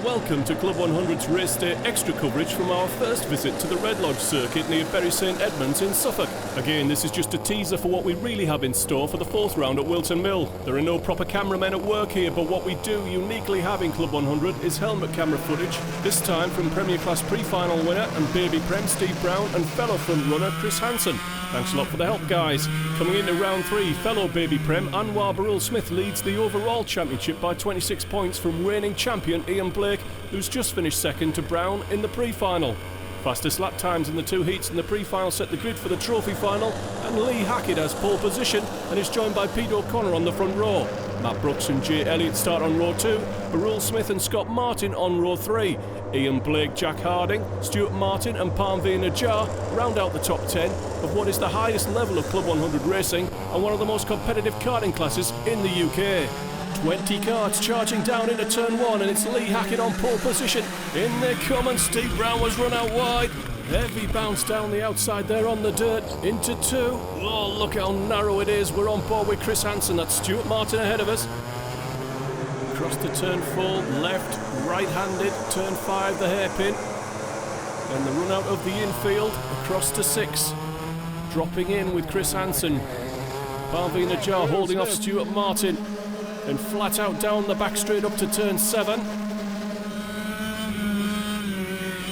and welcome to Club 100's race day extra coverage from our first visit to the Red Lodge circuit near Bury St Edmunds in Suffolk. Again, this is just a teaser for what we really have in store for the fourth round at Wilton Mill. There are no proper cameramen at work here, but what we do uniquely have in Club 100 is helmet camera footage, this time from Premier Class pre-final winner and Baby Prem Steve Brown and fellow front runner Chris Hansen. Thanks a lot for the help, guys. Coming into round 3, fellow Baby Prem Anwar Barul-Smith leads the overall championship by 26 points from reigning champion Ian Blake, who's just finished second to Brown in the pre-final. Fastest lap times in the two heats in the pre-final set the grid for the trophy final, and Lee Hackett has pole position and is joined by Pete O'Connor on the front row. Matt Brooks and Jay Elliott start on row 2, Barul-Smith and Scott Martin on row 3. Ian Blake, Jack Harding, Stuart Martin and Parmveer Najjar round out the top 10 of what is the highest level of Club 100 racing and one of the most competitive karting classes in the UK. 20 karts charging down into turn 1 and it's Lee Hackett on pole position. In they come and Steve Brown was run out wide. Heavy bounce down the outside there on the dirt into 2. Oh, look how narrow it is. We're on board with Chris Hansen. That's Stuart Martin ahead of us. Across to turn 4, left, right-handed, turn 5 the hairpin. And the run out of the infield across to 6. Dropping in with Chris Hansen. Parmveer Najjar holding off Stuart Martin. And flat out down the back straight up to turn 7.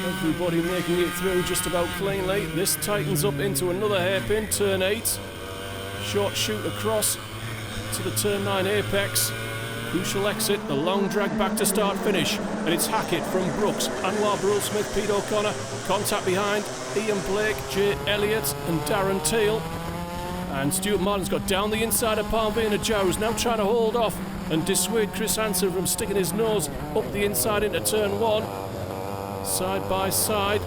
Everybody making it through just about cleanly. This tightens up into another hairpin, turn 8. Short shoot across to the turn 9 apex. Crucial exit, the long drag back to start finish. And it's Hackett from Brooks, Anwar Barul-Smith, Pete O'Connor. Contact behind, Ian Blake, Jay Elliott and Darren Teal. And Stuart Martin's got down the inside of Parmveer Najjar, who's now trying to hold off and dissuade Chris Hansen from sticking his nose up the inside into turn 1. Side by side,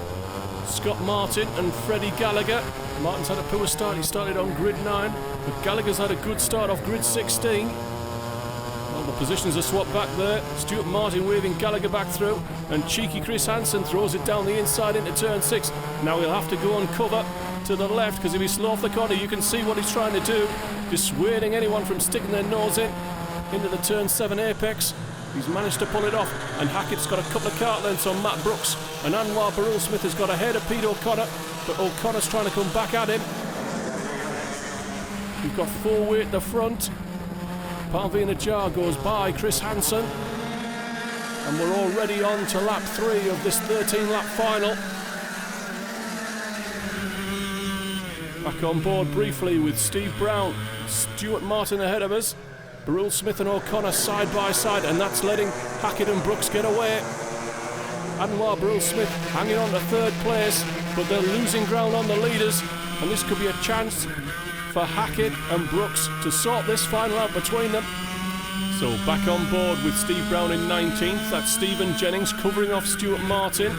Scott Martin and Freddie Gallagher. Martin's had a poor start, he started on grid 9, but Gallagher's had a good start off grid 16. Well, the positions are swapped back there. Stuart Martin waving Gallagher back through, and cheeky Chris Hansen throws it down the inside into turn 6. Now he'll have to go on cover to the left, because if he's slow off the corner you can see what he's trying to do, dissuading anyone from sticking their nose into the turn 7 apex. He's managed to pull it off, and Hackett's got a couple of kart lengths on Matt Brooks, and Anwar Barul-Smith has got ahead of Pete O'Connor, but O'Connor's trying to come back at him. We've got 4-way at the front. Parmveer Najjar goes by Chris Hansen, and we're already on to lap 3 of this 13-lap final. Back on board briefly with Steve Brown, Stuart Martin ahead of us. Barul-Smith and O'Connor side by side, and that's letting Hackett and Brooks get away. Anwar Barul-Smith hanging on to 3rd place, but they're losing ground on the leaders, and this could be a chance for Hackett and Brooks to sort this final out between them. So back on board with Steve Brown in 19th, that's Stephen Jennings covering off Stuart Martin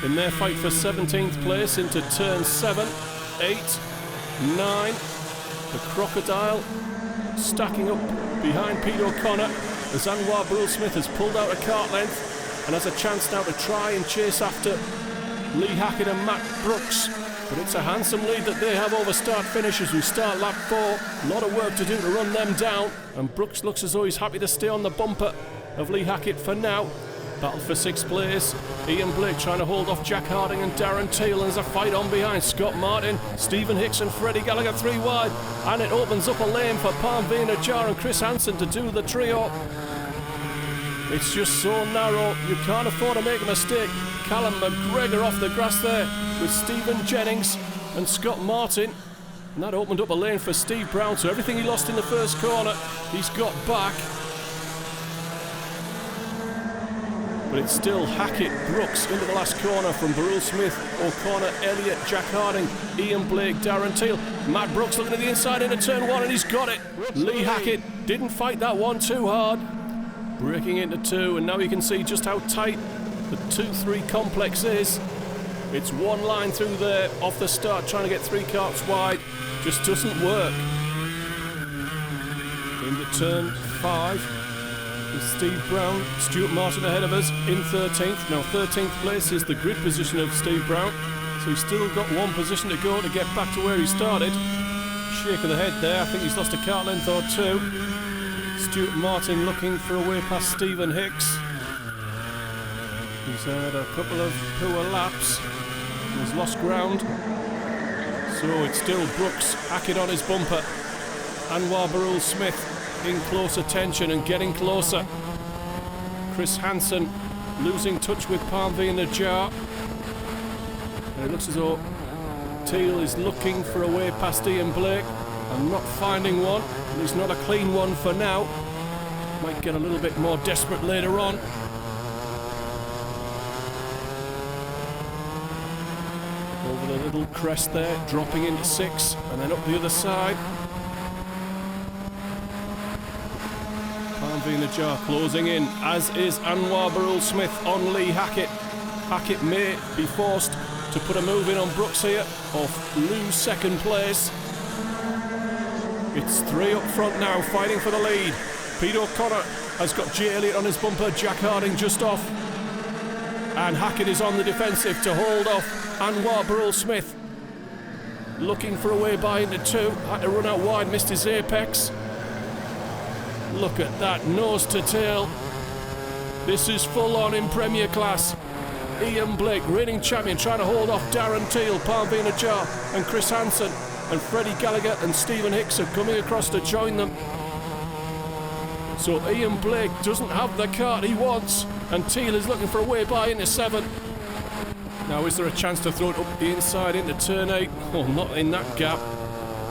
in their fight for 17th place into turn 7, 8, 9. The Crocodile stacking up behind Pete O'Connor as Anwar Barul-Smith has pulled out a kart length and has a chance now to try and chase after Lee Hackett and Matt Brooks. But it's a handsome lead that they have over start finish as we start lap 4. A lot of work to do to run them down, and Brooks looks as though he's happy to stay on the bumper of Lee Hackett for now. Battle for 6th place. Ian Blake trying to hold off Jack Harding and Darren Teal, and there's a fight on behind. Scott Martin, Stephen Hicks and Freddie Gallagher 3 wide, and it opens up a lane for Parmveer Najjar and Chris Hansen to do the trio. It's just so narrow, you can't afford to make a mistake. Callum McGregor off the grass there with Stephen Jennings and Scott Martin, and that opened up a lane for Steve Brown, so everything he lost in the first corner he's got back. But it's still Hackett, Brooks into the last corner from Barul-Smith, O'Connor, Elliott, Jack Harding, Ian Blake, Darren Teal. Matt Brooks looking at the inside into turn 1 and he's got it. Lee Hackett didn't fight that one too hard. Breaking into 2, and now you can see just how tight the 2-3 complex is. It's one line through there off the start, trying to get 3 karts wide. Just doesn't work. Into turn 5. With Steve Brown, Stuart Martin ahead of us in 13th. Now 13th place is the grid position of Steve Brown, so he's still got 1 position to go to get back to where he started. Shake of the head there, I think he's lost a kart length or 2. Stuart Martin looking for a way past Stephen Hicks. He's had a couple of poor laps. He's lost ground. So it's still Brooks, Hackett on his bumper. Anwar Barul-Smith in close attention and getting closer. Chris Hansen losing touch with Parmveen Najjar. And it looks as though Teal is looking for a way past Ian Blake and not finding one. At least not a clean one for now. Might get a little bit more desperate later on. Over the little crest there, dropping into 6, and then up the other side. Parmveen Najjar closing in, as is Anwar Barul-Smith on Lee Hackett. Hackett may be forced to put a move in on Brooks here, or lose second place. It's 3 up front now, fighting for the lead. Pete O'Connor has got Jay Elliott on his bumper, Jack Harding just off. And Hackett is on the defensive to hold off Anwar Barul-Smith. Looking for a way by into 2, had to run out wide, missed his apex. Look at that, nose to tail. This is full on in Premier class. Ian Blake, reigning champion, trying to hold off Darren Teal, Parmveen Najjar and Chris Hansen. And Freddie Gallagher and Stephen Hicks are coming across to join them. So Ian Blake doesn't have the kart he wants, and Teal is looking for a way by into 7. Now is there a chance to throw it up the inside into turn 8? Oh, not in that gap.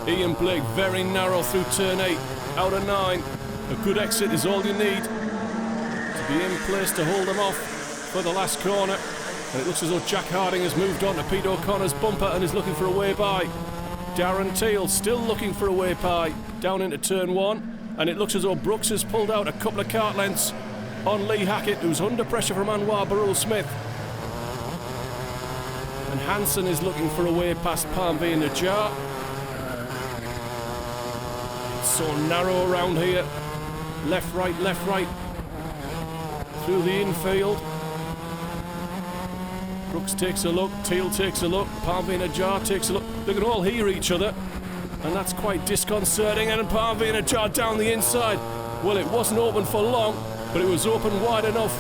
Ian Blake very narrow through turn 8, out of 9. A good exit is all you need to be in place to hold them off for the last corner. And it looks as though Jack Harding has moved on to Pete O'Connor's bumper and is looking for a way by. Darren Teal still looking for a way by down into turn 1. And it looks as though Brooks has pulled out a couple of kart lengths on Lee Hackett, who's under pressure from Anwar Barul-Smith. And Hansen is looking for a way past Parmveen Najjar. It's so narrow around here. Left, right, through the infield. Brooks takes a look, Teal takes a look, Parmveen Najjar takes a look. They can all hear each other, and that's quite disconcerting. And Parmveen Najjar down the inside. Well, it wasn't open for long, but it was open wide enough.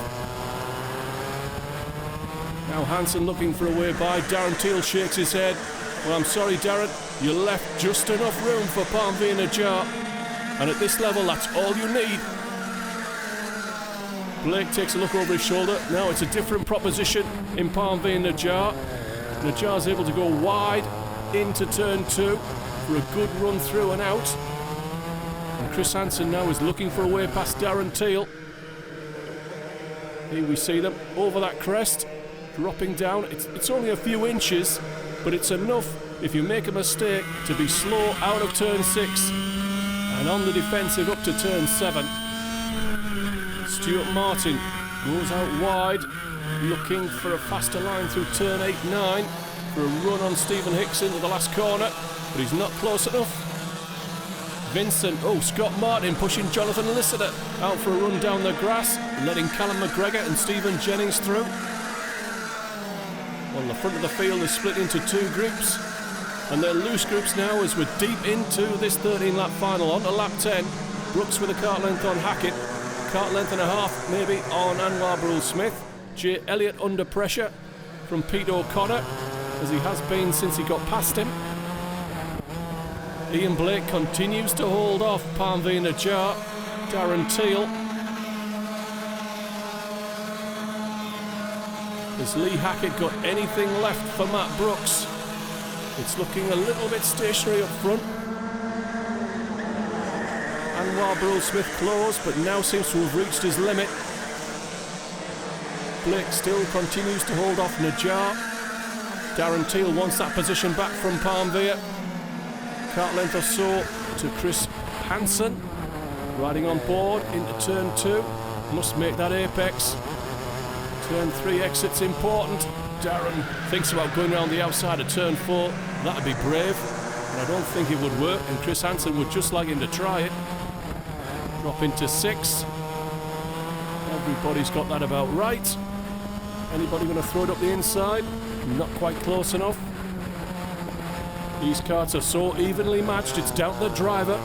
Now Hansen looking for a way by. Darren Teal shakes his head. Well, I'm sorry, Darren, you left just enough room for Parmveen Najjar. And at this level, that's all you need. Blake takes a look over his shoulder. Now it's a different proposition in Parmveen Najjar. Najjar's able to go wide into turn 2 for a good run through and out. And Chris Hansen now is looking for a way past Darren Teal. Here we see them over that crest, dropping down. It's only a few inches, but it's enough if you make a mistake to be slow out of turn 6. And on the defensive up to turn 7. Stuart Martin goes out wide, looking for a faster line through turn 8-9 for a run on Stephen Hicks into the last corner, but he's not close enough. Scott Martin pushing Jonathan Lissider out for a run down the grass, letting Callum McGregor and Stephen Jennings through. Well, the front of the field is split into 2 groups. And they're loose groups now as we're deep into this 13-lap final. On to lap 10. Brooks with a kart length on Hackett. Kart length and a half maybe on Anwar Barul-Smith. Jay Elliott under pressure from Pete O'Connor, as he has been since he got past him. Ian Blake continues to hold off Parmveen Najjar. Darren Teal. Has Lee Hackett got anything left for Matt Brooks? It's looking a little bit stationary up front. Anwar Barul-Smith close, but now seems to have reached his limit. Blake still continues to hold off Najjar. Darren Teal wants that position back from Parmveen. Kart length or so to Chris Hansen. Riding on board into turn 2. Must make that apex. Turn 3 exit's important. Darren thinks about going around the outside of turn 4. That'd be brave, but I don't think it would work, and Chris Hansen would just like him to try it. Drop into 6. Everybody's got that about right. Anybody going to throw it up the inside? Not quite close enough. These karts are so evenly matched, it's down to the driver.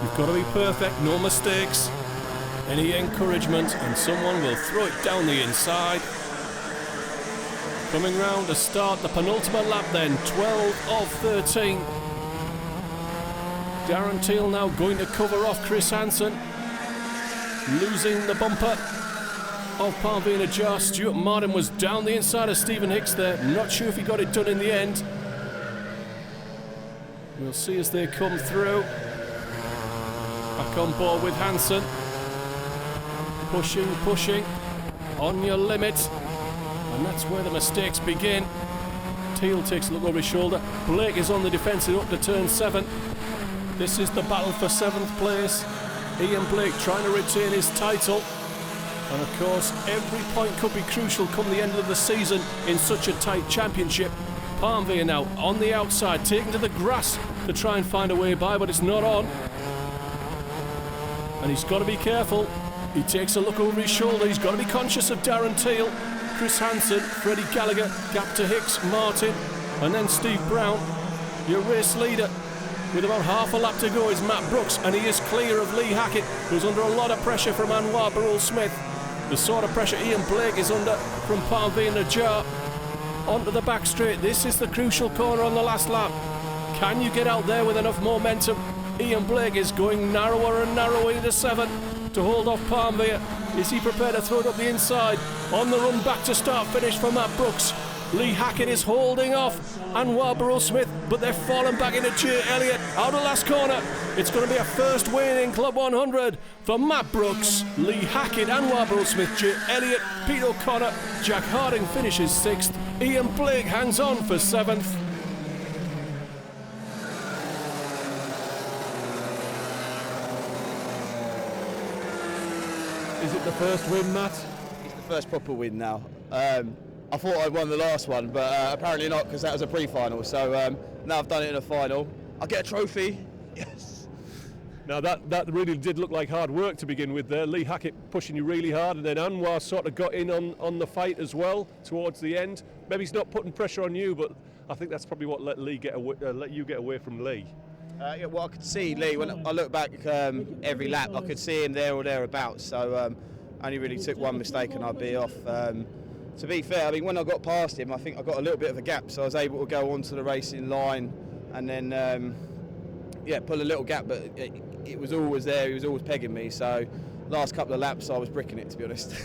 You've got to be perfect, no mistakes. Any encouragement and someone will throw it down the inside. Coming round to start the penultimate lap then, 12 of 13. Darren Teal now going to cover off Chris Hansen, losing the bumper of Parveen Ajar. Stuart Martin was down the inside of Stephen Hicks there. Not sure if he got it done in the end. We'll see as they come through. Back on board with Hansen. Pushing, on your limit. And that's where the mistakes begin. Teal takes a look over his shoulder. Blake is on the defensive up to turn 7. This is the battle for 7th place. Ian Blake trying to retain his title. And of course, every point could be crucial come the end of the season in such a tight championship. Parnveen now on the outside, taken to the grass to try and find a way by, but it's not on. And he's got to be careful. He takes a look over his shoulder. He's got to be conscious of Darren Teal, Chris Hansen, Freddie Gallagher, gap to Hicks, Martin, and then Steve Brown. Your race leader with about half a lap to go is Matt Brooks, and he is clear of Lee Hackett, who's under a lot of pressure from Anwar Barul-Smith. The sort of pressure Ian Blake is under from Parveen Ajar. Onto the back straight. This is the crucial corner on the last lap. Can you get out there with enough momentum? Ian Blake is going narrower and narrower into 7 to hold off Parnveen. Is he prepared to throw it up the inside? On the run back to start finish for Matt Brooks. Lee Hackett is holding off Anwar Barul-Smith, but they're falling back into Jay Elliott out of last corner. It's going to be a first win in Club 100 for Matt Brooks, Lee Hackett, Anwar Barul-Smith, Jay Elliott, Pete O'Connor. Jack Harding finishes 6th. Ian Blake hangs on for 7th. Is it the first win, Matt? It's the first proper win now. I thought I'd won the last one, but apparently not, because that was a pre-final. So now I've done it in a final. I'll get a trophy. Yes. Now that really did look like hard work to begin with there. Lee Hackett pushing you really hard, and then Anwar sort of got in on the fight as well towards the end. Maybe he's not putting pressure on you, but I think that's probably what let you get away from Lee. Yeah, well, I could see Lee when I look back every lap. I could see him there or thereabouts. So I only really took one mistake and I'd be off. To be fair, I mean, when I got past him, I think I got a little bit of a gap, so I was able to go onto the racing line and then, pull a little gap, but it was always there. He was always pegging me. So last couple of laps, I was bricking it, to be honest.